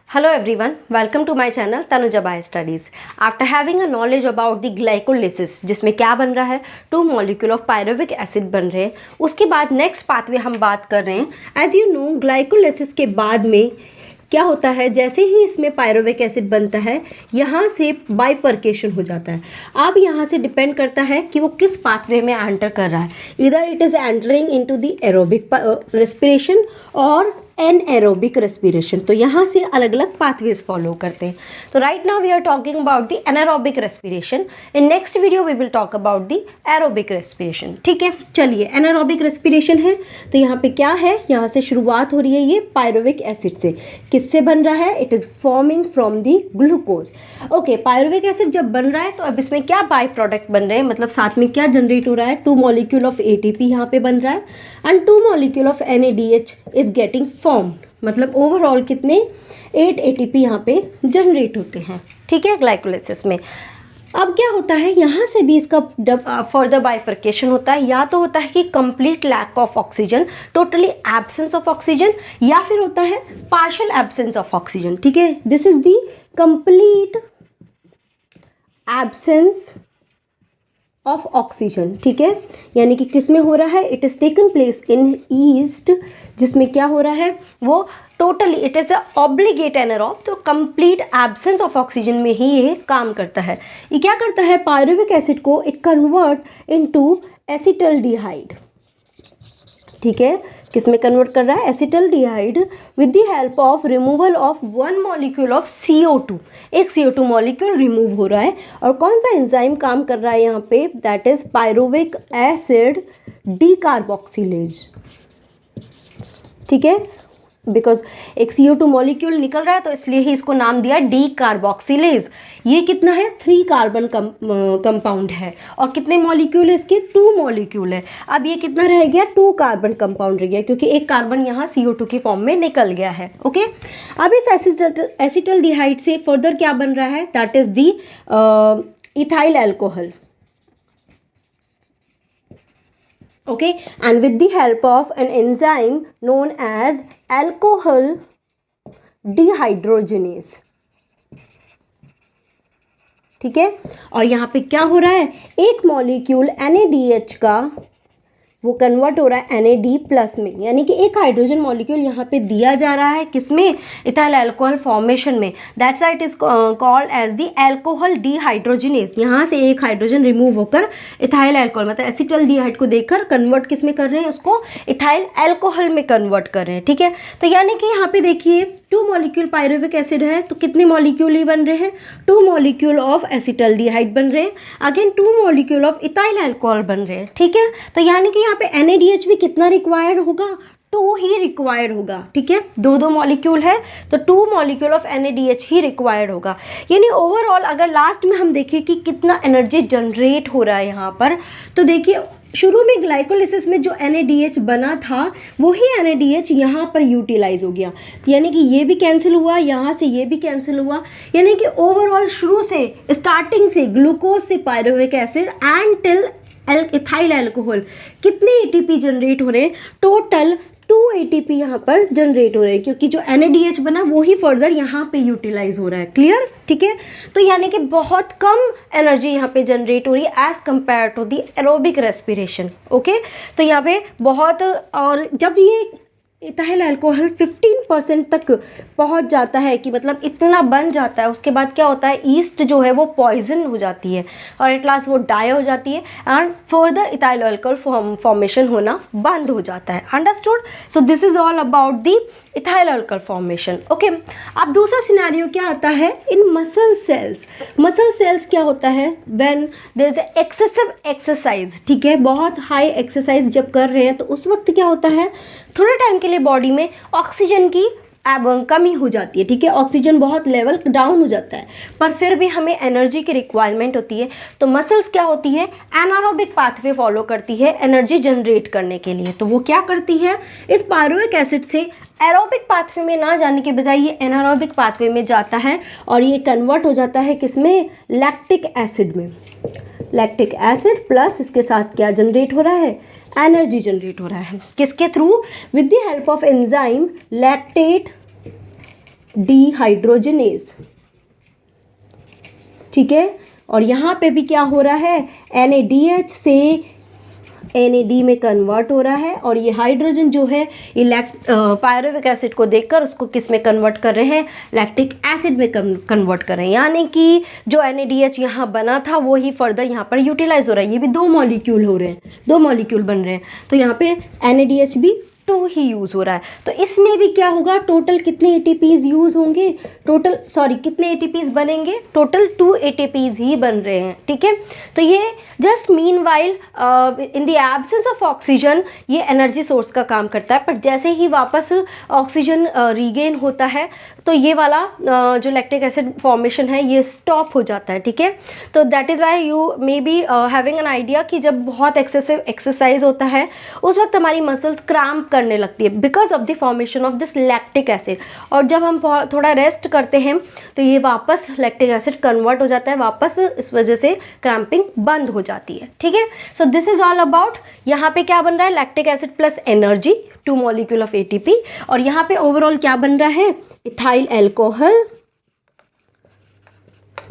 Hello everyone, welcome to my channel Tanuja Bio Studies. After having a knowledge about the glycolysis जिसमें क्या बन रहा है, 2 molecule of pyruvic acid बन रहे हैं, उसके बाद नेक्स्ट पाथवे हम बात कर रहे हैं। एज यू नो ग्लाइकोलिसिस के बाद में क्या होता है, जैसे ही इसमें पायरुविक एसिड बनता है यहाँ से बाइफर्केशन हो जाता है। अब यहाँ से डिपेंड करता है कि वो किस पाथवे में एंटर कर रहा है, इधर it is entering into the aerobic respiration और एनएरोबिक रेस्पिरेशन। तो यहाँ से अलग अलग पाथवेज फॉलो करते हैं। तो right now we are talking about the anaerobic respiration. In next video we will talk about the aerobic respiration. ठीक है, चलिए एनारोबिक रेस्पिरेशन है तो यहाँ पे क्या है, यहाँ से शुरुआत हो रही है ये पायरुविक एसिड से। किससे बन रहा है? It is forming from the glucose. Okay, pyruvic acid जब बन रहा है तो अब इसमें क्या बाई प्रोडक्ट बन रहे हैं, मतलब साथ में क्या जनरेट हो रहा है? 2 मॉलिक्यूल ऑफ एटीपी यहाँ पे बन रहा है and 2 molecule of NADH is getting form. मतलब ओवरऑल कितने 8 ATP यहाँ पे जनरेट होते हैं। ठीक है, ग्लाइकोलिसिस में। अब क्या होता है, यहाँ से भी इसका फर्दर बाइफर्केशन होता है। या तो होता है कि complete lack of oxygen, totally absence of oxygen, या फिर होता है पार्शियल एब्सेंस ऑफ ऑक्सीजन। ठीक है, this is the complete absence of oxygen. ठीक है, यानी कि किस में हो रहा है? It is taken place in east, जिसमें क्या हो रहा है वो totally it is a obligate anaerobe. तो कंप्लीट एब्सेंस ऑफ ऑक्सीजन में ही ये काम करता है। ये क्या करता है? पायरुविक एसिड को इट कन्वर्ट इनटू एसिटल्डिहाइड। ठीक है, किस में कन्वर्ट कर रहा है? Acetaldehyde with the help of removal of 1 molecule of CO2। एक CO2 मॉलिक्यूल रिमूव हो रहा है। और कौन सा एंजाइम काम कर रहा है यहाँ पे? That is pyruvic acid decarboxylase. ठीक है, बिकॉज एक CO2 मॉलिक्यूल निकल रहा है तो इसलिए ही इसको नाम दिया डीकार्बोक्सिलेज। ये कितना है? 3 कार्बन कंपाउंड है। और कितने मॉलिक्यूल है इसके? 2 मॉलिक्यूल है। अब ये कितना रह गया? 2 कार्बन कंपाउंड रह गया, क्योंकि एक कार्बन यहाँ CO2 की फॉर्म में निकल गया है। ओके, अब इस एसिटल्डिहाइड से फर्दर क्या बन रहा है? That is the ethyl alcohol. Okay, and with the help of an enzyme known as alcohol dehydrogenase। ठीक है, और यहाँ पे क्या हो रहा है? एक मॉलिक्यूल NADH का वो कन्वर्ट हो रहा है NAD+ में, यानी कि एक हाइड्रोजन मॉलिक्यूल यहाँ पे दिया जा रहा है। किसमें? इथाइल अल्कोहल फॉर्मेशन में। That's why it is called as the alcohol dehydrogenase. यहाँ से एक हाइड्रोजन रिमूव होकर इथाइल अल्कोहल मतलब एसिटल्डिहाइड को देखकर कन्वर्ट किस में कर रहे हैं? उसको इथाइल अल्कोहल में कन्वर्ट कर रहे हैं। ठीक है, तो यानी कि यहाँ पे देखिए 2 मॉलिक्यूल पायरुविक एसिड है तो कितने मॉलिक्यूल ही बन रहे हैं? 2 मॉलिक्यूल ऑफ एसिटल्डिहाइड बन रहे हैं, again 2 molecule of ethyl alcohol बन रहे हैं। ठीक है, तो यानी कि यहाँ पे NADH भी कितना रिक्वायर्ड होगा? 2 ही रिक्वायर्ड होगा। ठीक है, 2 मॉलिक्यूल है तो 2 molecule of NADH he required होगा। यानी ओवरऑल अगर लास्ट में हम देखें कि कितना एनर्जी जनरेट हो रहा है यहाँ पर, तो देखिए शुरू में ग्लाइकोलिसिस में जो NADH बना था वही NADH यहाँ पर यूटिलाइज हो गया, यानी कि ये भी कैंसिल हुआ, यहाँ से ये भी कैंसिल हुआ। यानी कि ओवरऑल शुरू से स्टार्टिंग से ग्लूकोज से pyruvic acid and till ethyl alcohol कितने ATP जनरेट हो रहे हैं? टोटल 2 ATP यहाँ पर जनरेट हो रहे हैं, क्योंकि जो NADH बना वो ही फर्दर यहाँ पे यूटिलाइज हो रहा है। क्लियर? ठीक है, तो यानी कि बहुत कम एनर्जी यहाँ पे जनरेट हो रही है as compare to the aerobic respiration. Okay, तो यहाँ पे बहुत, और जब ये इथाइल अल्कोहल 15% तक पहुंच जाता है कि मतलब इतना बन जाता है, उसके बाद क्या होता है? ईस्ट जो है वो पॉइजन हो जाती है और एट लास्ट वो डाई हो जाती है and further ethyl alcohol formation होना बंद हो जाता है। Understood? So this is all about the ethyl alcohol formation. Okay, अब दूसरा सिनेरियो क्या आता है? In muscle cells. Muscle cells क्या होता है? When there is excessive exercise. ठीक है, बहुत हाई एक्सरसाइज जब कर रहे हैं तो उस वक्त क्या होता है? थोड़े टाइम के लिए बॉडी में ऑक्सीजन की कमी हो जाती है। ठीक है, ऑक्सीजन बहुत लेवल डाउन हो जाता है, पर फिर भी हमें एनर्जी की रिक्वायरमेंट होती है। तो मसल्स क्या होती है? एनारोबिक पाथवे फॉलो करती है एनर्जी जनरेट करने के लिए। तो वो क्या करती है? इस पायरुविक एसिड से एरोबिक पाथवे में ना जाने के बजाय ये एनारोबिक पाथवे में जाता है और ये कन्वर्ट हो जाता है किसमें? लैक्टिक एसिड में। लैक्टिक एसिड प्लस इसके साथ क्या जनरेट हो रहा है? एनर्जी जनरेट हो रहा है। किसके through? With the help of enzyme lactate dehydrogenase, ठीक है। और यहाँ पे भी क्या हो रहा है, NADH से NAD में कन्वर्ट हो रहा है, और ये हाइड्रोजन जो है पायरुविक एसिड को देखकर उसको किस में कन्वर्ट कर रहे हैं, लैक्टिक एसिड में कन्वर्ट कर रहे हैं, यानी कि जो NADH यहाँ बना था वो ही फर्दर यहाँ पर यूटिलाइज हो रहा है। ये भी 2 मॉलिक्यूल हो रहे हैं, 2 मॉलिक्यूल बन रहे हैं, तो यहाँ पे NADH भी 2 ही यूज़ हो रहा है। तो इसमें भी क्या होगा, टोटल कितने ATPs यूज़ होंगे, कितने ATPs बनेंगे, टोटल 2 ATPs ही बन रहे हैं, ठीक है। तो ये just mean while in the absence of oxygen ये एनर्जी सोर्स का काम करता है, पर जैसे ही वापस ऑक्सीजन रीगेन होता है तो ये वाला जो लैक्टिक एसिड फॉर्मेशन है ये स्टॉप हो जाता है, ठीक है। तो that is why you may be having an idea कि जब बहुत एक्सेसिव एक्सरसाइज होता है उस वक्त हमारी मसल्स क्रैम्प करने लगती है because of the formation of this lactic acid, और जब हम थोड़ा रेस्ट करते हैं तो ये वापस लैक्टिक एसिड कन्वर्ट हो जाता है वापस, इस वजह से क्रैम्पिंग बंद हो जाती है, ठीक है। सो दिस इज ऑल अबाउट, यहाँ पे क्या बन रहा है, lactic acid plus energy 2 molecule of ATP, और यहाँ पे ओवरऑल क्या बन रहा है, ethyl alcohol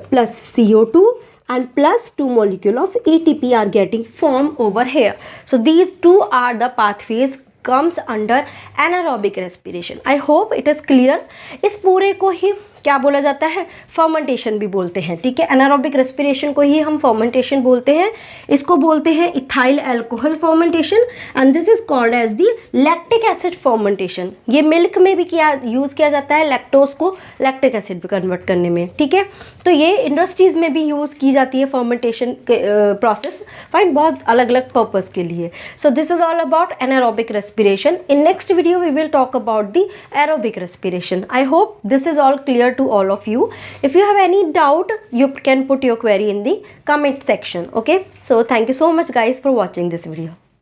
plus CO2 and plus 2 molecule of ATP are getting formed over here. So these two are the pathways comes under anaerobic respiration. I hope it is clear. इस पूरे को ही क्या बोला जाता है, फर्मेंटेशन भी बोलते हैं, ठीक है। एनारोबिक रेस्पिरेशन को ही हम फर्मेंटेशन बोलते हैं, इसको बोलते हैं ethyl alcohol fermentation, and this is called as the lactic acid fermentation. ये मिल्क में भी यूज़ किया जाता है लैक्टोज को लैक्टिक एसिड में कन्वर्ट करने में, ठीक है। तो ये इंडस्ट्रीज़ में भी यूज़ की जाती है फर्मेंटेशन प्रोसेस, फाइन, बहुत अलग अलग पर्पज़ के लिए। So this is all about anaerobic respiration. In next video we will talk about the aerobic respiration. I hope this is all clear to all of you. If you have any doubt, you can put your query in the comment section. Okay, so thank you so much guys for watching this video.